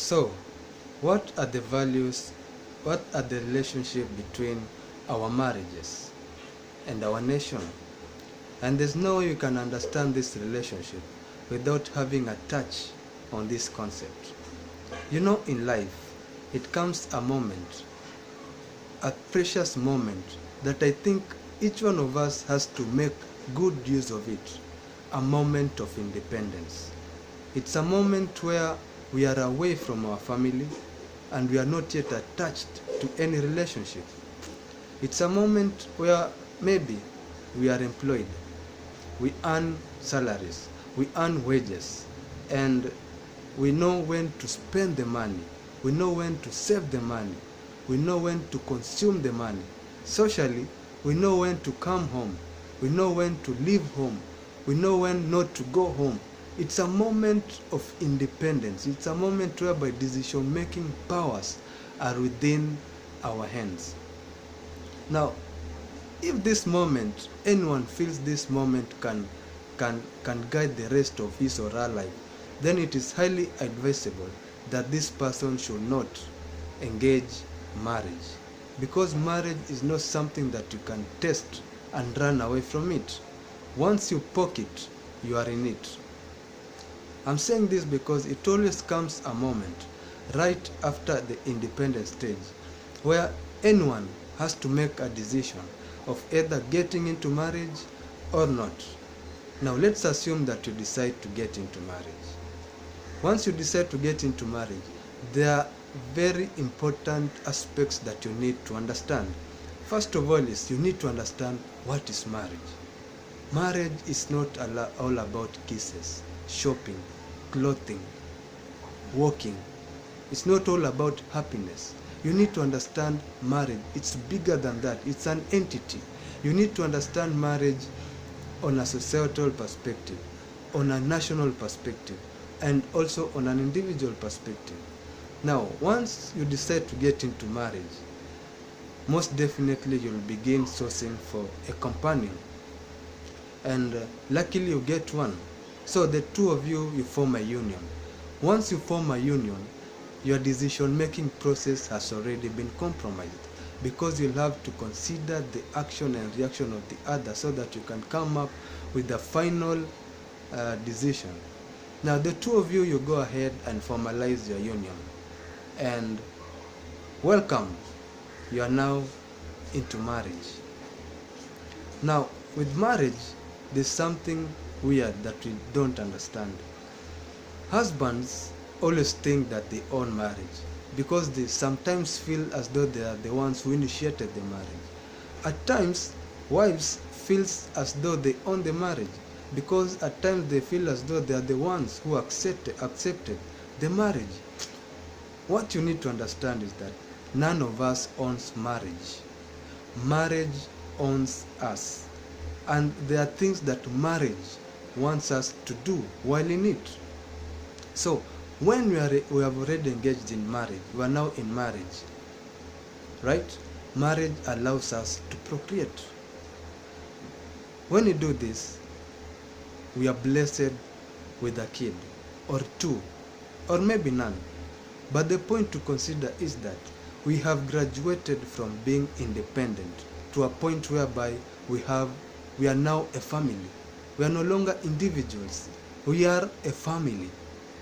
So, what are the values, what are the relationship between our marriages and our nation? And there's no way you can understand this relationship without having a touch on this concept. You know, in life, it comes a moment, a precious moment, that I think each one of us has to make good use of it. A moment of independence. It's a moment where we are away from our family and we are not yet attached to any relationship. It's a moment where maybe we are employed, we earn salaries, we earn wages, and we know when to spend the money, we know when to save the money, we know when to consume the money. Socially, we know when to come home, we know when to leave home, we know when not to go home. It's a moment of independence. It's a moment whereby decision-making powers are within our hands. Now, if this moment, anyone feels this moment can guide the rest of his or her life, then it is highly advisable that this person should not engage marriage. Because marriage is not something that you can test and run away from it. Once you poke it, you are in it. I'm saying this because it always comes a moment right after the independent stage where anyone has to make a decision of either getting into marriage or not. Now let's assume that you decide to get into marriage. Once you decide to get into marriage, there are very important aspects that you need to understand. First of all is you need to understand what is marriage. Marriage is not all about kisses, shopping, clothing, walking. It's not all about happiness. You need to understand marriage. It's bigger than that. It's an entity. You need to understand marriage on a societal perspective, on a national perspective, and also on an individual perspective. Now, once you decide to get into marriage, most definitely you'll begin sourcing for a companion. And luckily you get one. So the two of you form a union. Once you form a union, your decision-making process has already been compromised because you'll have to consider the action and reaction of the other so that you can come up with the final decision. Now the two of you go ahead and formalize your union. And welcome, you are now into marriage. Now with marriage, there's something weird that we don't understand. Husbands always think that they own marriage because they sometimes feel as though they are the ones who initiated the marriage. At times, wives feel as though they own the marriage because at times they feel as though they are the ones who accepted the marriage. What you need to understand is that none of us owns marriage. Marriage owns us. And there are things that marriage wants us to do while in it. So, when we have already engaged in marriage, we are now in marriage, right? Marriage allows us to procreate. When you do this, we are blessed with a kid, or two, or maybe none. But the point to consider is that we have graduated from being independent to a point whereby we are now a family. We are no longer individuals. We are a family,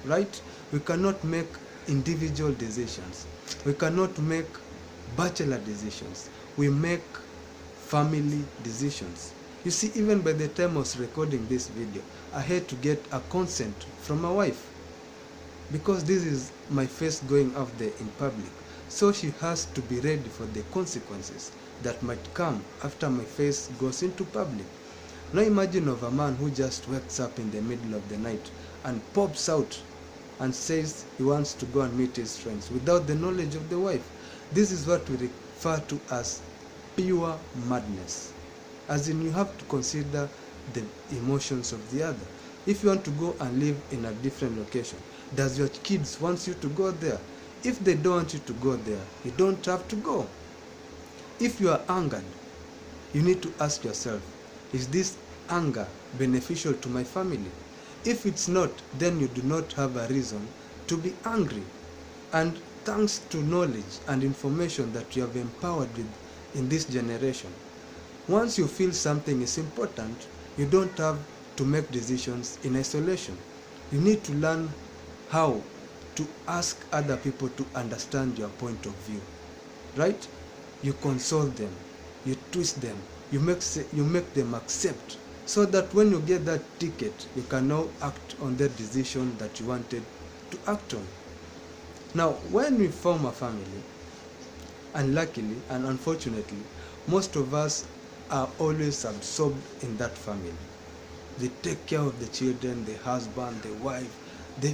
right? We cannot make individual decisions. We cannot make bachelor decisions. We make family decisions. You see, even by the time I was recording this video, I had to get a consent from my wife because this is my face going out there in public. So she has to be ready for the consequences that might come after my face goes into public. Now imagine of a man who just wakes up in the middle of the night and pops out and says he wants to go and meet his friends without the knowledge of the wife. This is what we refer to as pure madness. As in, you have to consider the emotions of the other. If you want to go and live in a different location, does your kids want you to go there? If they don't want you to go there, you don't have to go. If you are angered, you need to ask yourself, is this anger beneficial to my family? If it's not, then you do not have a reason to be angry. And thanks to knowledge and information that you have empowered with in this generation, once you feel something is important, you don't have to make decisions in isolation. You need to learn how to ask other people to understand your point of view, right? You console them, you twist them, you make them accept, so that when you get that ticket, you can now act on that decision that you wanted to act on. Now, when we form a family, unluckily and unfortunately, most of us are always absorbed in that family. They take care of the children, the husband, the wife. They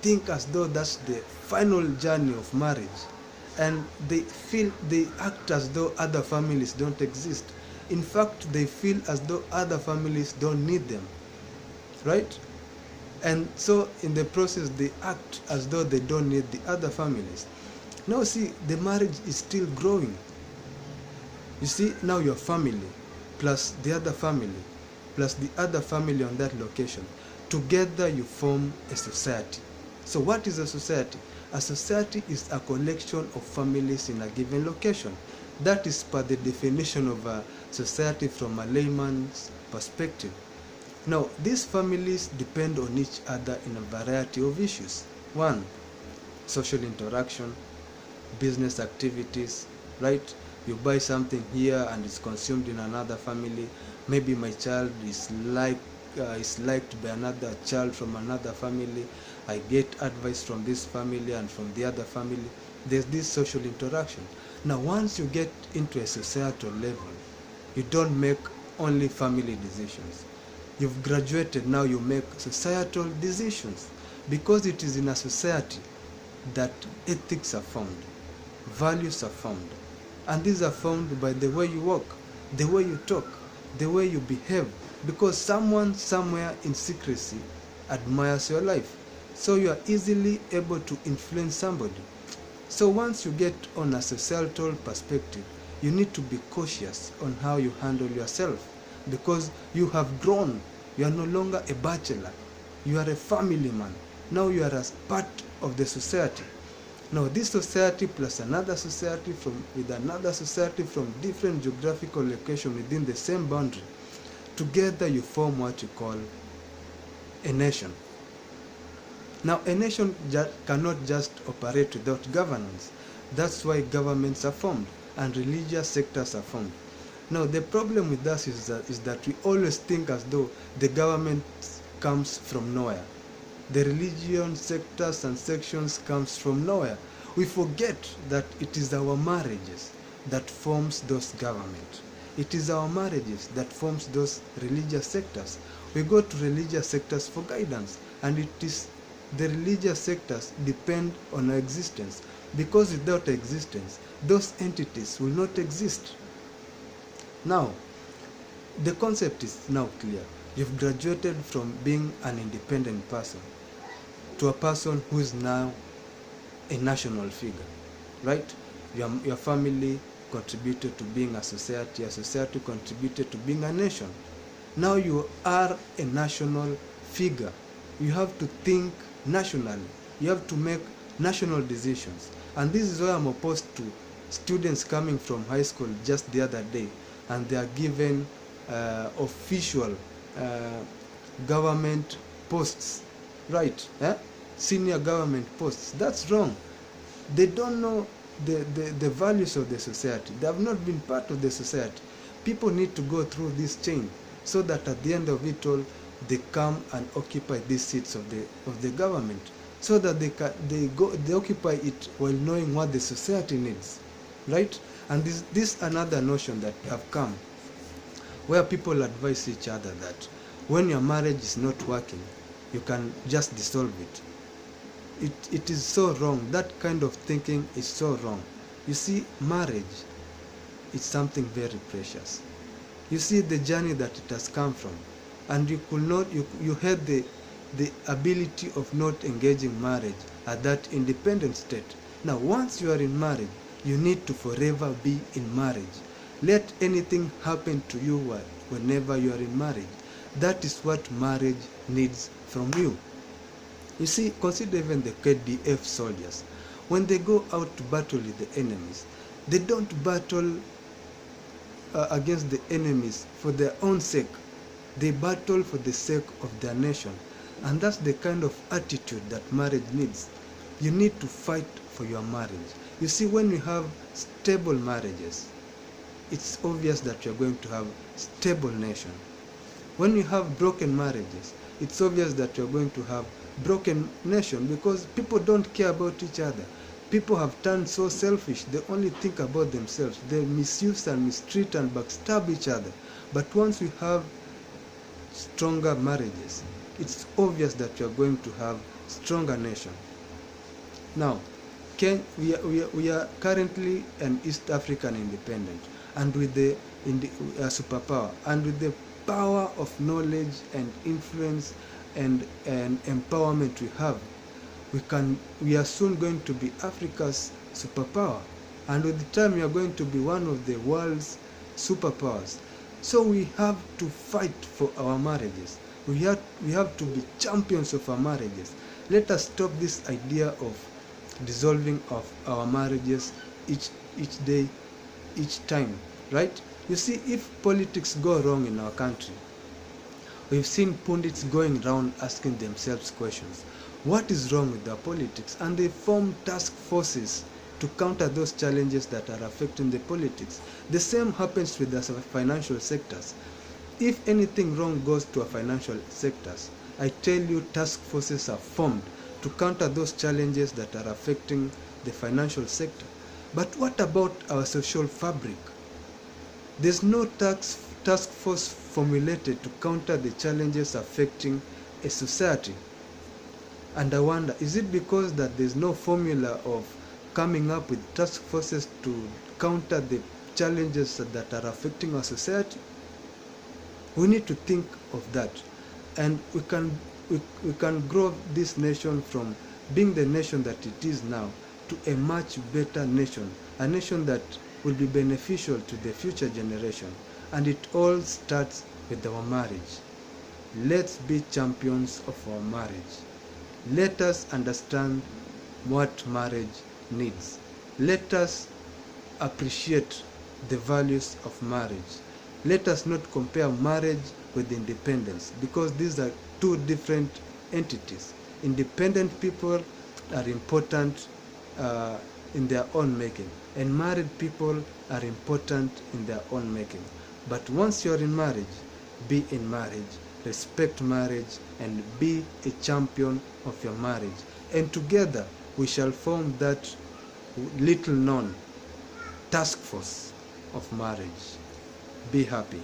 think as though that's the final journey of marriage. And they act as though other families don't exist. In fact, they feel as though other families don't need them, right? And so in the process, they act as though they don't need the other families. Now see, the marriage is still growing. You see, now your family, plus the other family, plus the other family on that location, together you form a society. So what is a society? A society is a collection of families in a given location. That is per the definition of a society from a layman's perspective. Now, these families depend on each other in a variety of issues. One, social interaction, business activities, right? You buy something here and it's consumed in another family. Maybe my child is liked by another child from another family. I get advice from this family and from the other family. There's this social interaction. Now, once you get into a societal level, you don't make only family decisions. You've graduated, now you make societal decisions, because it is in a society that ethics are formed, values are formed, and these are formed by the way you walk, the way you talk, the way you behave, because someone somewhere in secrecy admires your life, so you are easily able to influence somebody. So once you get on a societal perspective, you need to be cautious on how you handle yourself, because you have grown. You are no longer a bachelor. You are a family man. Now you are as part of the society. Now this society plus another society with another society from different geographical location within the same boundary, together you form what you call a nation. Now a nation cannot just operate without governance. That's why governments are formed and religious sectors are formed. Now the problem with us is that we always think as though the government comes from nowhere. The religion sectors and sections comes from nowhere. We forget that it is our marriages that forms those government. It is our marriages that forms those religious sectors. We go to religious sectors for guidance, and it is the religious sectors depend on our existence, because without existence, those entities will not exist. Now, the concept is now clear. You've graduated from being an independent person to a person who is now a national figure, right? Your family contributed to being a society contributed to being a nation. Now you are a national figure. You have to think nationally. You have to make national decisions. And this is why I'm opposed to students coming from high school just the other day, and they are given official government posts, right? Senior government posts. That's wrong. They don't know the values of the society. They have not been part of the society. People need to go through this chain, so that at the end of it all, they come and occupy these seats of the government, so that they occupy it while knowing what the society needs, right? And this another notion that have come, where people advise each other that when your marriage is not working, you can just dissolve it. It is so wrong. That kind of thinking is so wrong. You see, marriage is something very precious. You see the journey that it has come from, and you had the ability of not engaging marriage at that independent state. Now, once you are in marriage, you need to forever be in marriage. Let anything happen to you whenever you are in marriage. That is what marriage needs from you. You see, consider even the KDF soldiers. When they go out to battle with the enemies, they don't battle against the enemies for their own sake. They battle for the sake of their nation. And that's the kind of attitude that marriage needs. You need to fight for your marriage. You see, when you have stable marriages, it's obvious that you're going to have stable nation. When you have broken marriages, it's obvious that you're going to have broken nation, because people don't care about each other. People have turned so selfish, they only think about themselves. They misuse and mistreat and backstab each other. But once we have stronger marriages, it's obvious that you're going to have stronger nation. Now, we are currently an East African independent, and with the superpower, and with the power of knowledge and influence and empowerment we have, we are soon going to be Africa's superpower, and with the time we are going to be one of the world's superpowers. So we have to fight for our marriages. We have to be champions of our marriages. Let us stop this idea of dissolving of our marriages each day, each time, right? You see, if politics go wrong in our country, we've seen pundits going around asking themselves questions. What is wrong with our politics? And they form task forces to counter those challenges that are affecting the politics. The same happens with the financial sectors. If anything wrong goes to our financial sectors, I tell you, task forces are formed to counter those challenges that are affecting the financial sector. But what about our social fabric? There's no task force formulated to counter the challenges affecting a society. And I wonder, is it because that there's no formula of coming up with task forces to counter the challenges that are affecting our society? We need to think of that, and we can grow this nation from being the nation that it is now to a much better nation, a nation that will be beneficial to the future generation. And it all starts with our marriage. Let's be champions of our marriage. Let us understand what marriage needs. Let us appreciate the values of marriage. Let us not compare marriage with independence, because these are two different entities. Independent people are important in their own making, and married people are important in their own making. But once you're in marriage, be in marriage, respect marriage, and be a champion of your marriage. And together we shall form that little known task force of marriage. Be happy.